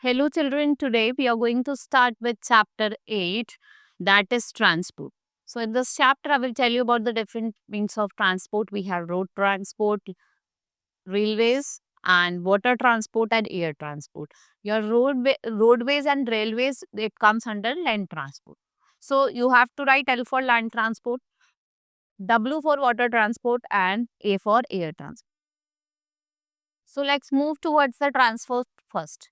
Hello, children. Today we are going to start with chapter 8, that is transport. So, in this chapter, I will tell you about the different means of transport. We have road transport, railways, and water transport and air transport. Your roadways and railways, it comes under land transport. So, you have to write L for land transport, W for water transport, and A for air transport. So, let's move towards the transport first.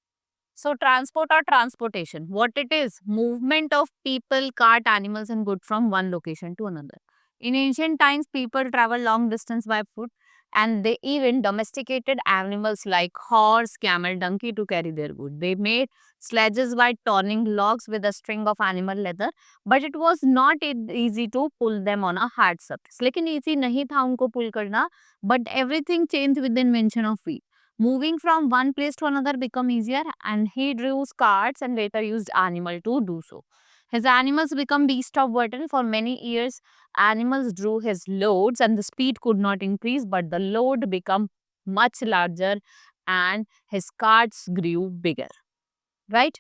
So, transport or transportation, what it is? Movement of people, cart, animals, and goods from one location to another. In ancient times, people travel long distance by foot, and they even domesticated animals like horse, camel, donkey to carry their goods. They made sledges by turning logs with a string of animal leather, but it was not easy to pull them on a hard surface. लेकिन easy नहीं था उनको pull करना, but everything changed with the invention of wheel. Moving from one place to another become easier, and he drew carts and later used animal to do so. His animals become beast of burden. For many years, animals drew his loads and the speed could not increase, but the load became much larger and his carts grew bigger. Right?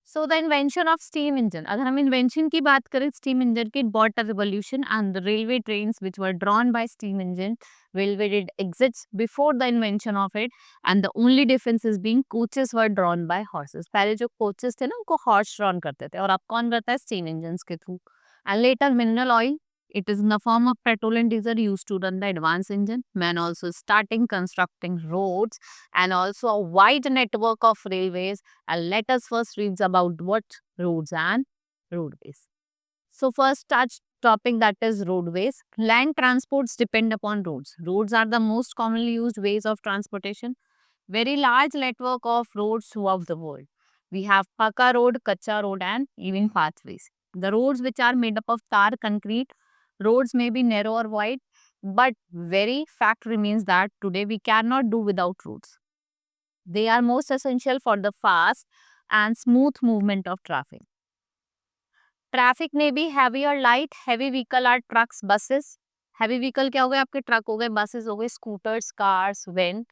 So the invention of steam engine. अगर हम invention की बात करें steam engine की, brought a revolution, and the railway trains which were drawn by steam engine, railway did exist before the invention of it, and the only difference is being coaches were drawn by horses. पहले जो coaches थे ना उनको horse drawn करते थे, और अब कौन करता है? Steam engines के through. And later mineral oil, it is in the form of petrol and diesel used to run the advance engine. Man also starting constructing roads and also a wide network of railways, and let us first read about what roads and roadways. So first touch topic, that is roadways. Land transports depend upon roads. Roads are the most commonly used ways of transportation. Very large network of roads throughout the world. We have Paka road, Kacha road, and even pathways. The roads which are made up of tar, concrete, roads may be narrow or wide, but very fact remains that today we cannot do without roads. They are most essential for the fast and smooth movement of traffic. Traffic में भी heavy और light. Heavy vehicle are trucks, buses. Heavy vehicle क्या हो गए? आपके truck हो गए, buses हो गए, scooters, cars, van,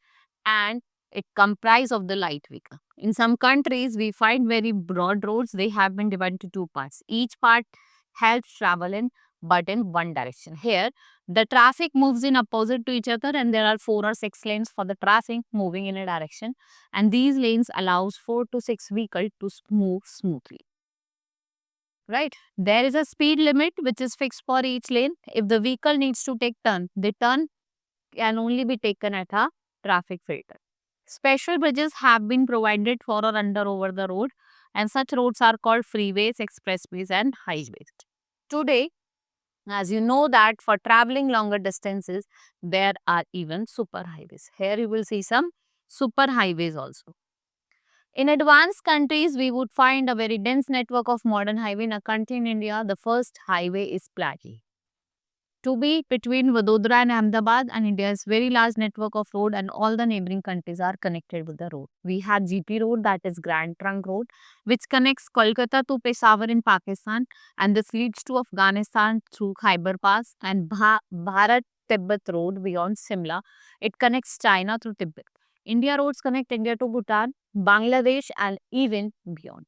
and it comprise of the light vehicle. In some countries, we find very broad roads. They have been divided into two parts. Each part helps travel in but in one direction. Here, the traffic moves in opposite to each other, and there are 4 or 6 lanes for the traffic moving in a direction. And these lanes allows 4 to 6 vehicles to move smoothly. Right? There is a speed limit which is fixed for each lane. If the vehicle needs to take turn, the turn can only be taken at a traffic filter. Special bridges have been provided for or under over the road, and such roads are called freeways, expressways, and highways. Today, as you know that for traveling longer distances, there are even super highways. Here you will see some super highways also. In advanced countries, we would find a very dense network of modern highway. In a country in India, the first highway is Platy. To be between Vadodara and Ahmedabad, and India's very large network of road, and all the neighboring countries are connected with the road. We have GP road, that is Grand Trunk Road, which connects Kolkata to Peshawar in Pakistan, and this leads to Afghanistan through Khyber Pass, and Bharat Tibet Road beyond Simla. It connects China through Tibet. India roads connect India to Bhutan, Bangladesh, and even beyond.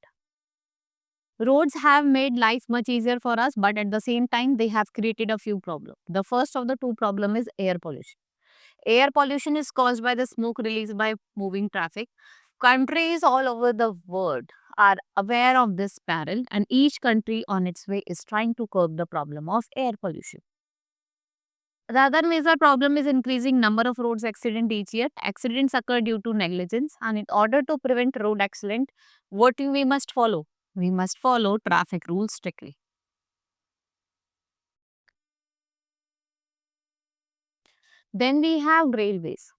Roads have made life much easier for us, but at the same time, they have created a few problems. The first of the two problems is air pollution. Air pollution is caused by the smoke released by moving traffic. Countries all over the world are aware of this peril, and each country on its way is trying to curb the problem of air pollution. The other major problem is increasing number of roads accident each year. Accidents occur due to negligence, and in order to prevent road accident, what we must follow? We must follow traffic rules strictly. Then we have railways.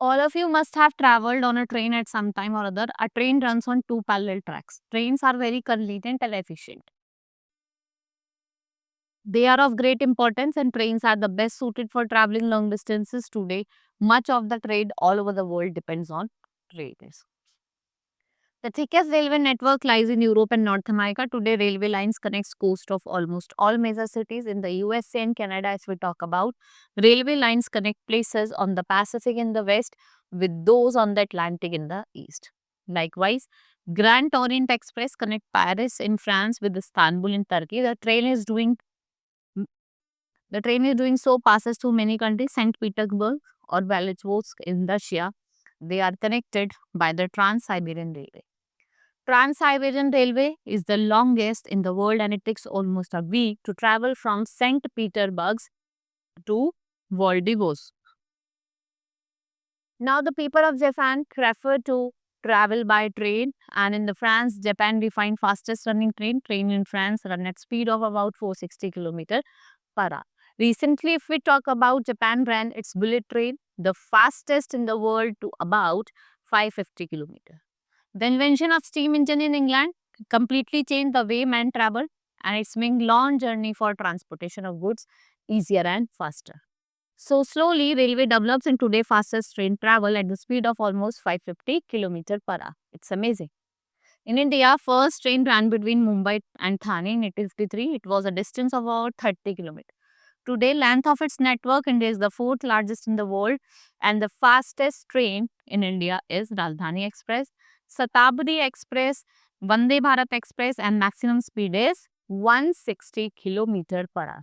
All of you must have traveled on a train at some time or other. A train runs on two parallel tracks. Trains are very convenient and efficient. They are of great importance, and trains are the best suited for traveling long distances today. Much of the trade all over the world depends on railways. The thickest railway network lies in Europe and North America. Today, railway lines connects coast of almost all major cities in the USA and Canada. As we talk about, railway lines connect places on the Pacific in the west with those on the Atlantic in the east. Likewise, Grand Orient Express connect Paris in France with Istanbul in Turkey. The train is doing so passes through many countries, St. Petersburg or Vladivostok in Russia. They are connected by the Trans-Siberian Railway. Trans-Siberian Railway is the longest in the world and it takes almost a week to travel from St. Petersburg to Vladivostok. Now the people of Japan prefer to travel by train and in the France, Japan defined fastest running train. Train in France run at speed of about 460 km per hour. Recently, if we talk about Japan ran its bullet train, the fastest in the world to about 550 km. The invention of steam engine in England completely changed the way men travel and it's making long journey for transportation of goods easier and faster. So slowly railway develops and today fastest train travel at the speed of almost 550 km per hour. It's amazing. In India, first train ran between Mumbai and Thane in 1853. It was a distance of about 30 kilometers. Today, length of its network, India is the fourth largest in the world, and the fastest train in India is Rajdhani Express, Satabdi Express, Vande Bharat Express, and maximum speed is 160 km per hour.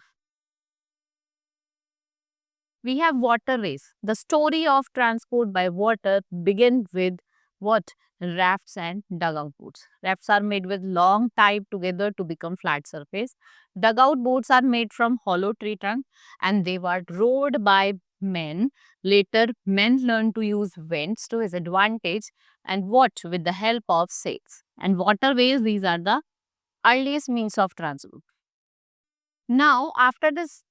We have waterways. The story of transport by water begins with what? Rafts and dugout boats. Rafts are made with long tied together to become flat surface. Dugout boats are made from hollow tree trunk and they were rowed by men. Later, men learned to use vents to his advantage and what? With the help of sails. And waterways, these are the earliest means of transport. Now after this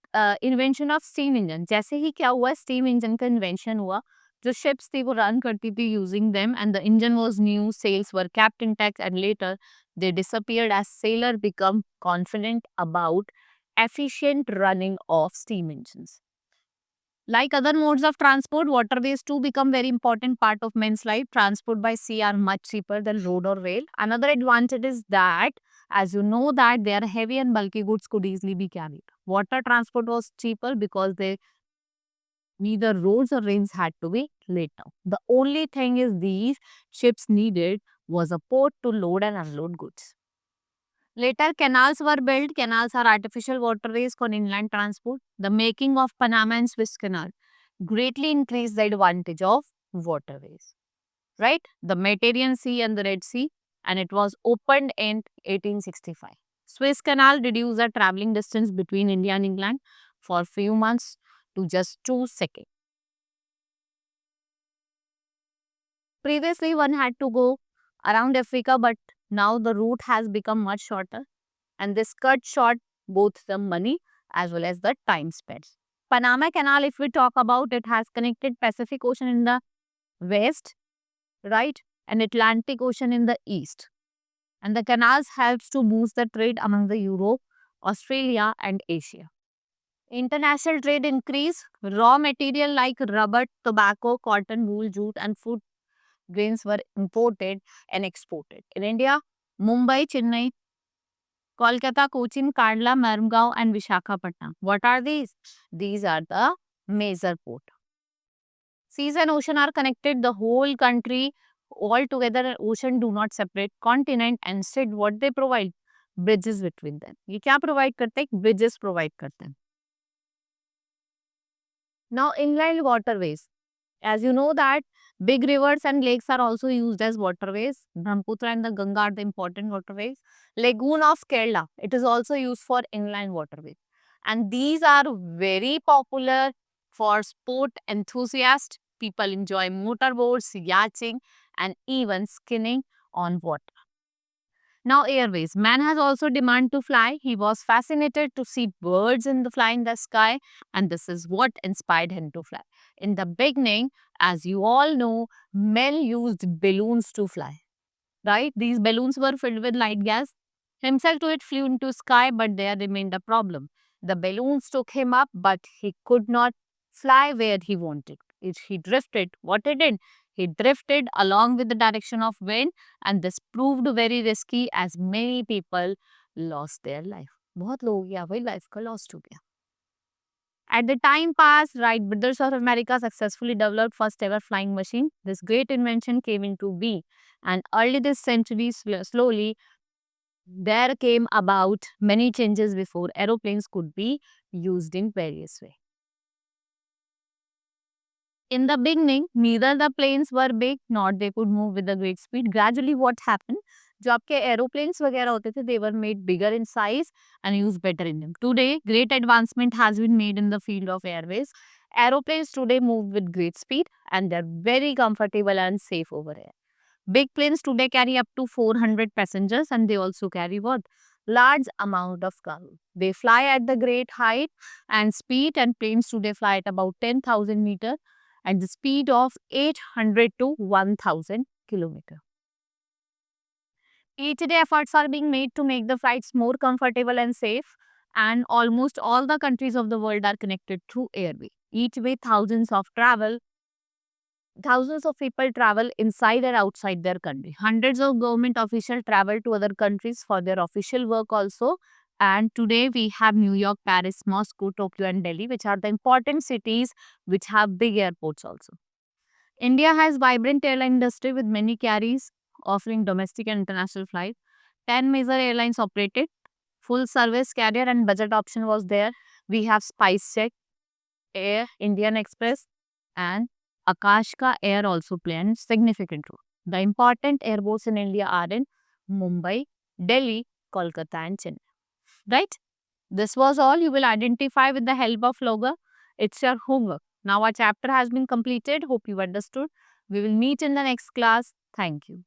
invention of steam engine, जैसे ही क्या हुआ steam engine का invention हुआ, जो ships थी वो run करती थी using them and the engine was new, sails were kept intact and later they disappeared as sailor become confident about efficient running of steam engines. Like other modes of transport, waterways too become very important part of men's life. Transport by sea are much cheaper than road or rail. Another advantage is that, as you know, that they are heavy and bulky goods could easily be carried. Water transport was cheaper because they neither roads or rails had to be laid down. The only thing is these ships needed was a port to load and unload goods. Later, canals were built. Canals are artificial waterways for inland transport. The making of Panama and Suez Canal greatly increased the advantage of waterways. Right? The Mediterranean Sea and the Red Sea, and it was opened in 1865. Suez Canal reduced the traveling distance between India and England for few months to just 2 seconds. Previously, one had to go around Africa, but now the route has become much shorter and this cut short both the money as well as the time spent. Panama Canal, if we talk about it, has connected Pacific Ocean in the west, right, and Atlantic Ocean in the east. And the canals helps to boost the trade among the Europe, Australia and Asia. International trade increase. Raw material like rubber, tobacco, cotton, wool, jute and food grains were imported and exported. In India, Mumbai, Chennai, Kolkata, Cochin, Kandla, Marmgaon and Vishakhapatnam. What are these? These are the major port. Seas and ocean are connected. The whole country all together. Ocean do not separate continent and instead what they provide? Bridges between them. ये क्या provide करते हैं? Bridges provide करते हैं. Now inland waterways. As you know that big rivers and lakes are also used as waterways. Brahmaputra and the Ganga are the important waterways. Lagoon of Kerala, it is also used for inland waterways. And these are very popular for sport enthusiasts. People enjoy motorboats, yachting and even skiing on water. Now airways. Man has also demand to fly. He was fascinated to see birds in the fly in the sky and this is what inspired him to fly. In the beginning, as you all know, men used balloons to fly, right? These balloons were filled with light gas. Himself to it flew into sky but there remained a problem. The balloons took him up but he could not fly where he wanted. If he drifted, what he did? He drifted along with the direction of wind and this proved very risky as many people lost their life. बहुत लोगों की भाई life का lost हो गया. At the time passed, Wright brothers of America successfully developed first ever flying machine. This great invention came into being, and early this century slowly there came about many changes before aeroplanes could be used in various ways. In the beginning, neither the planes were big nor they could move with a great speed. Gradually, what happened? जो आपके aeroplanes वगैरह होते थे, they were made bigger in size and used better in them. Today, great advancement has been made in the field of airways. Aeroplanes today move with great speed and they're very comfortable and safe over air. Big planes today carry up to 400 passengers and they also carry what? Large amount of cargo. They fly at the great height and speed, and planes today fly at about 10,000 meters at the speed of 800 to 1000 kilometers. Each day efforts are being made to make the flights more comfortable and safe, and almost all the countries of the world are connected through airway. Each way thousands of people travel inside and outside their country. Hundreds of government officials travel to other countries for their official work also. And today we have New York, Paris, Moscow, Tokyo and Delhi, which are the important cities which have big airports also. India has vibrant airline industry with many carriers offering domestic and international flights. 10 major airlines operated. Full service carrier and budget option was there. We have SpiceJet, Air, Indian Express and Akashka Air also play a significant role. The important airports in India are in Mumbai, Delhi, Kolkata and Chennai. Right? This was all you will identify with the help of logo. It's your homework. Now our chapter has been completed. Hope you understood. We will meet in the next class. Thank you.